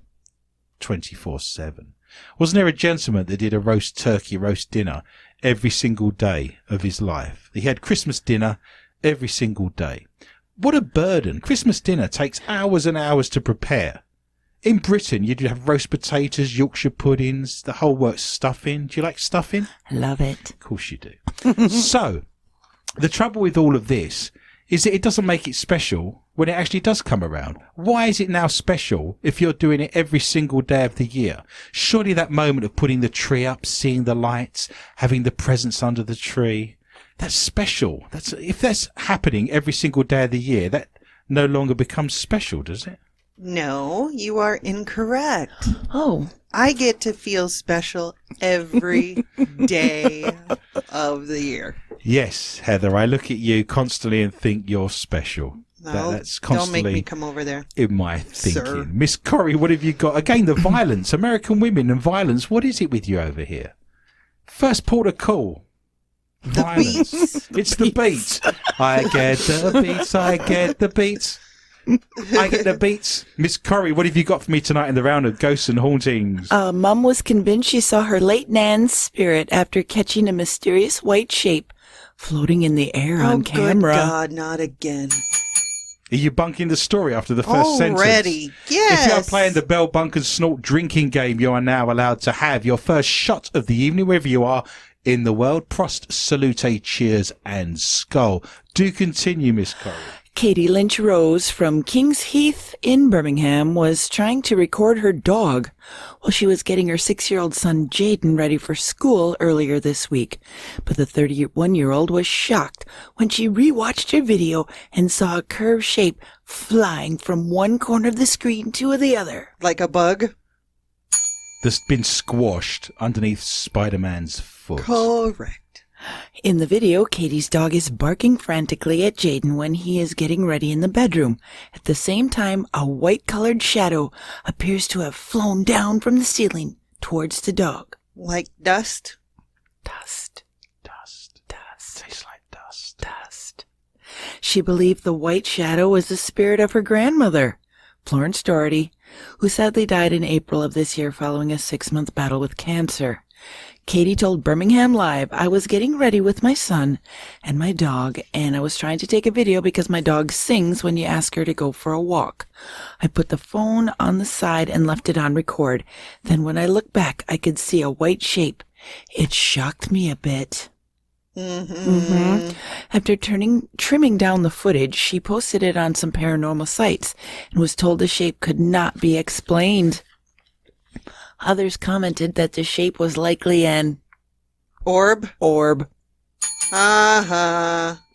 24/7. Wasn't there a gentleman that did a roast turkey, roast dinner every single day of his life? He had Christmas dinner every single day. What a burden. Christmas dinner takes hours and hours to prepare. In Britain, you'd have roast potatoes, Yorkshire puddings, the whole works, stuffing. Do you like stuffing? I love it. Of course you do. So, the trouble with all of this is that it doesn't make it special when it actually does come around. Why is it now special if you're doing it every single day of the year? Surely that moment of putting the tree up, seeing the lights, having the presents under the tree, that's special. If that's happening every single day of the year, that no longer becomes special, does it? No, you are incorrect. Oh, I get to feel special every day of the year. Yes, Heather, I look at you constantly and think you're special. No, That's don't constantly make me come over there. in my thinking. Sir. Miss Corrie, what have you got? Again, the violence, American women and violence. What is it with you over here? First port of call. Violence. It's the beats. I get the beats. I get the beats. I get the beats. Miss Corrie, what have you got for me tonight in the round of ghosts and hauntings? Mum was convinced she saw her late Nan's spirit after catching a mysterious white shape floating in the air on camera. Oh, good God, not again. Are you bunking the story after the first sentence? Already, yes. If you're playing the Bell Bunk and Snort drinking game, you are now allowed to have your first shot of the evening, wherever you are in the world. Prost, salute, cheers, and skull. Do continue, Miss Corrie. Katie Lynch Rose from Kings Heath in Birmingham was trying to record her dog while she was getting her 6-year-old son Jaden ready for school earlier this week. But the 31-year-old was shocked when she rewatched her video and saw a curved shape flying from one corner of the screen to the other. Like a bug? That's been squashed underneath Spider-Man's foot. Correct. In the video, Katie's dog is barking frantically at Jaden when he is getting ready in the bedroom. At the same time, a white-colored shadow appears to have flown down from the ceiling towards the dog. Like dust? Dust. Dust. Dust. Tastes like dust. Dust. She believed the white shadow was the spirit of her grandmother, Florence Doherty, who sadly died in April of this year following a 6-month battle with cancer. Katie told Birmingham Live, "I was getting ready with my son and my dog, and I was trying to take a video because my dog sings when you ask her to go for a walk. I put the phone on the side and left it on record. Then when I looked back, I could see a white shape. It shocked me a bit." After trimming down the footage, she posted it on some paranormal sites and was told the shape could not be explained. Others commented that the shape was likely an Orb?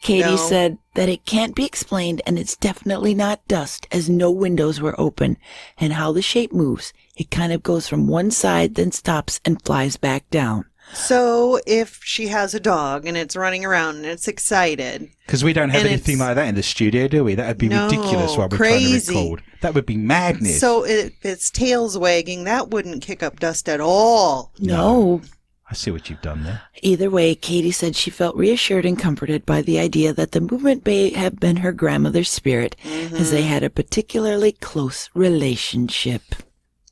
Katie No. said that it can't be explained and it's definitely not dust as no windows were open, and how the shape moves. It kind of goes from one side, then stops and flies back down. So if she has a dog and it's running around and it's excited. Because we don't have And anything it's- like that in the studio, do we? That would be No, ridiculous while we're crazy. trying to record. That would be madness. So if its tail's wagging, that wouldn't kick up dust at all. No. I see what you've done there. Either way, Katie said she felt reassured and comforted by the idea that the movement may have been her grandmother's spirit, as they had a particularly close relationship.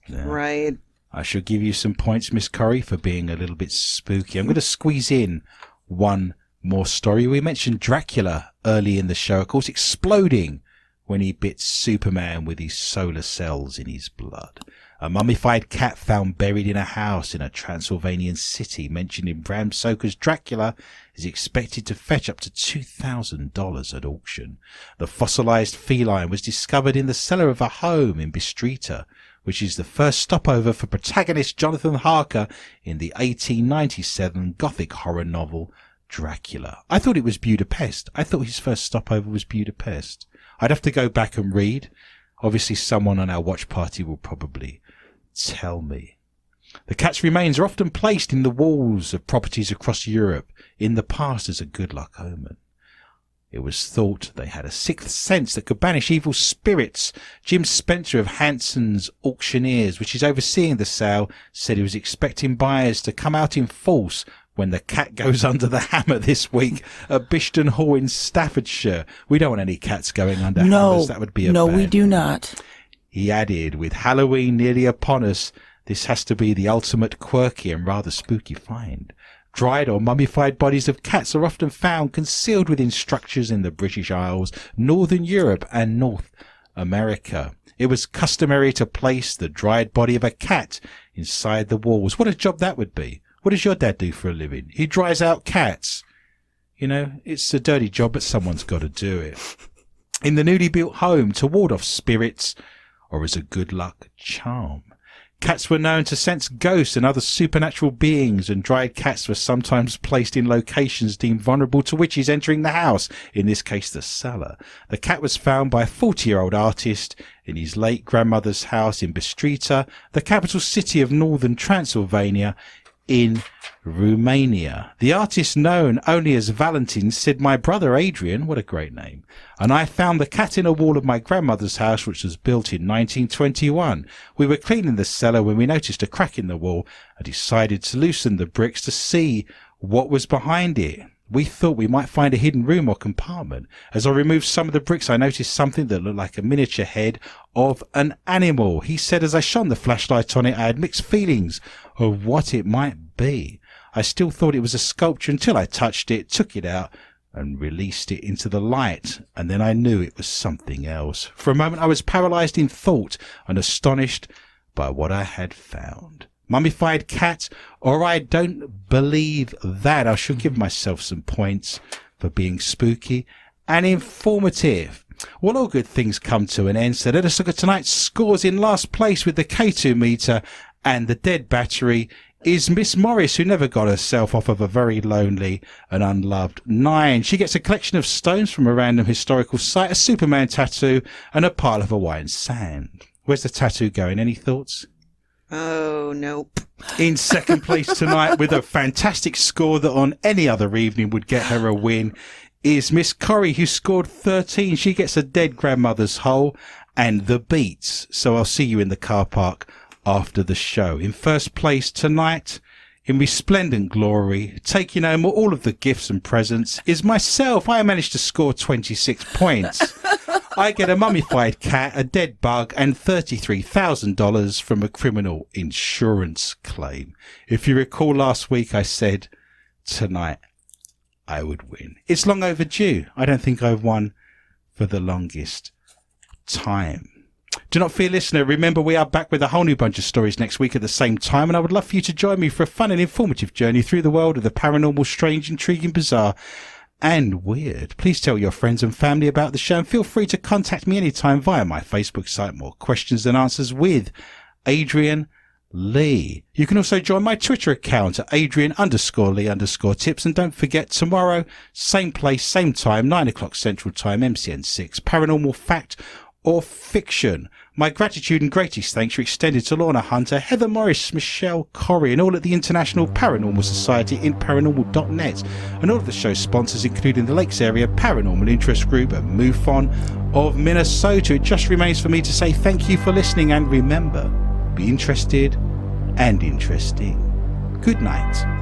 Yeah. Right. I shall give you some points, Miss Corrie, for being a little bit spooky. I'm going to squeeze in one more story. We mentioned Dracula early in the show, of course, exploding when he bit Superman with his solar cells in his blood. A mummified cat found buried in a house in a Transylvanian city mentioned in Bram Stoker's Dracula is expected to fetch up to $2,000 at auction. The fossilized feline was discovered in the cellar of a home in Bistrita, which is the first stopover for protagonist Jonathan Harker in the 1897 Gothic horror novel Dracula. I thought it was Budapest. I thought his first stopover was Budapest. I'd have to go back and read. Obviously, someone on our watch party will probably tell me. The cat's remains are often placed in the walls of properties across Europe in the past as a good luck omen. It was thought they had a sixth sense that could banish evil spirits. Jim Spencer of Hanson's Auctioneers, which is overseeing the sale, said he was expecting buyers to come out in force when the cat goes under the hammer this week at Bishton Hall in Staffordshire. We don't want any cats going under hammers. That would be a No, bad we do thing. not. He added, with Halloween nearly upon us, this has to be the ultimate quirky and rather spooky find. Dried or mummified bodies of cats are often found concealed within structures in the British Isles, Northern Europe and North America. It was customary to place the dried body of a cat inside the walls. What a job that would be. What does your dad do for a living? He dries out cats. You know, it's a dirty job, but someone's got to do it. In the newly built home to ward off spirits or as a good luck charm. Cats were known to sense ghosts and other supernatural beings, and dried cats were sometimes placed in locations deemed vulnerable to witches entering the house, in this case the cellar. The cat was found by a 40-year-old artist in his late grandmother's house in Bistrita, the capital city of northern Transylvania, in Romania. The artist, known only as Valentin, said, "My brother Adrian," what a great name, "and I found the cat in a wall of my grandmother's house, which was built in 1921. We were cleaning the cellar when we noticed a crack in the wall and decided to loosen the bricks to see what was behind it. We thought we might find a hidden room or compartment. As I removed some of the bricks, I noticed something that looked like a miniature head of an animal." He said, "As I shone the flashlight on it, I had mixed feelings of what it might be. I still thought it was a sculpture until I touched it, took it out and released it into the light, and then I knew it was something else. For a moment I was paralyzed in thought and astonished by what I had found. Mummified cat, or I don't believe that. I should give myself some points for being spooky and informative. Well, all good things come to an end, so let us look at tonight's scores. In last place with the K2 meter and the dead battery is Miss Morris, who never got herself off of a very lonely and unloved 9. She gets a collection of stones from a random historical site, a Superman tattoo and a pile of Hawaiian sand. Where's the tattoo going? Any thoughts? Oh, nope. In second place tonight with a fantastic score that on any other evening would get her a win is Miss Corrie, who scored 13. She gets a dead grandmother's hole and the beats. So I'll see you in the car park after the show. In first place tonight, in resplendent glory, taking home all of the gifts and presents, is myself. I managed to score 26 points. I get a mummified cat, a dead bug, and $33,000 from a criminal insurance claim. If you recall last week, I said tonight I would win. It's long overdue. I don't think I've won for the longest time. Do not fear, listener. Remember, we are back with a whole new bunch of stories next week at the same time, and I would love for you to join me for a fun and informative journey through the world of the paranormal, strange, intriguing, bizarre, and weird. Please tell your friends and family about the show, and feel free to contact me anytime via my Facebook site, More Questions Than Answers with Adrian Lee. You can also join my Twitter account at Adrian_Lee_tips, and don't forget, tomorrow, same place, same time, 9 o'clock Central Time, MCN6, Paranormal Fact or Fiction. My gratitude and greatest thanks are extended to Lorna Hunter, Heather Morris, Michelle Corrie, and all at the International Paranormal Society in paranormal.net, and all of the show's sponsors, including the Lakes Area Paranormal Interest Group and MUFON of Minnesota. It just remains for me to say thank you for listening, and remember, be interested and interesting. Good night.